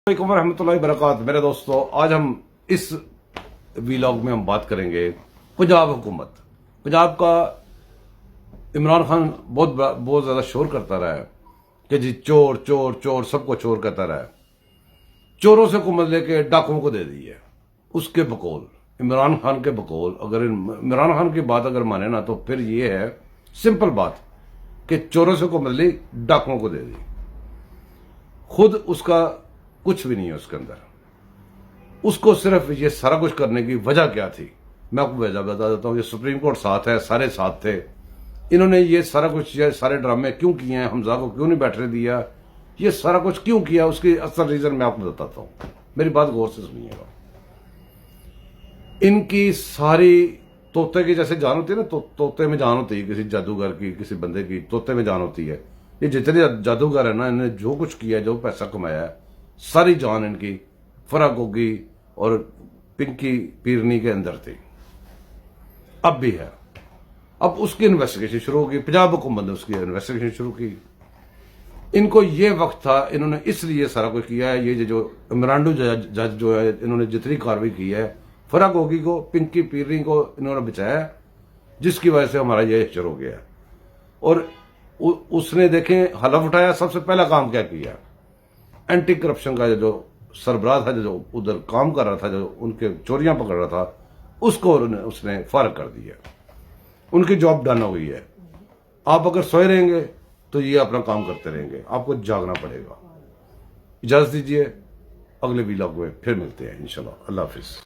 السلام علیکم ورحمۃ اللہ وبرکاتہ. میرے دوستو، آج ہم اس ویلاگ میں بات کریں گے پنجاب حکومت. پنجاب کا عمران خان بہت زیادہ شور کرتا رہا ہے کہ جی چور چور چور، سب کو چور کرتا رہا ہے. چوروں سے حکومت لے کے ڈاکوؤں کو دے دی ہے. اس کے بقول، عمران خان کے بقول، اگر عمران خان کی بات اگر مانے نا تو پھر یہ ہے سمپل بات کہ چوروں سے حکومت لی، ڈاکوؤں کو دے دی. خود اس کا کچھ بھی نہیں ہے اس کے اندر. اس کو صرف یہ سارا کچھ کرنے کی وجہ کیا تھی میں آپ کو بتا دیتا ہوں. یہ سپریم کورٹ ساتھ ہے، سارے ساتھ تھے. انہوں نے یہ سارا کچھ، یہ سارے ڈرامے کیوں کیے ہیں، حمزہ کو کیوں نہیں بیٹھنے دیا، یہ سارا کچھ کیوں کیا، اس کی اصل ریزن میں آپ کو بتاتا ہوں. میری بات غور سے سنیے گا. ان کی ساری طوطے کی جیسے جان ہوتی ہے نا، طوطے میں جان ہوتی ہے کسی جادوگر کی، کسی بندے کی طوطے میں جان ہوتی ہے. یہ جتنے جادوگر ہیں نا، انہوں نے جو کچھ کیا ہے، جو پیسہ کمایا ہے، ساری جان ان کی فرا گوگی اور پنکی پیرنی کے اندر تھی. اب بھی ہے. اب اس کی انویسٹیگیشن شروع ہوگی. پنجاب حکومت نے اس کی انویسٹیگیشن شروع کی. ان کو یہ وقت تھا، انہوں نے اس لیے سارا کچھ کیا ہے. یہ جو عمرانڈو جج جو ہے، انہوں نے جتنی کاروائی کی ہے، فرا گوگی کو، پنکی پیرنی کو انہوں نے بچایا، جس کی وجہ سے ہمارا یہ شروع ہو گیا. اور اس نے دیکھیں حلف اٹھایا. سب سے پہلا کام کیا کیا، اینٹی کرپشن کا جو سربراہ تھا، جو ادھر کام کر رہا تھا، جو ان کے چوریاں پکڑ رہا تھا، اس کو اس نے فارغ کر دیا. ان کی جاب ڈن ہو گئی ہے. آپ اگر سوئے رہیں گے تو یہ اپنا کام کرتے رہیں گے، آپ کو جاگنا پڑے گا. اجازت دیجیے، اگلے ویلاگ میں پھر ملتے ہیں انشاءاللہ. اللہ حافظ.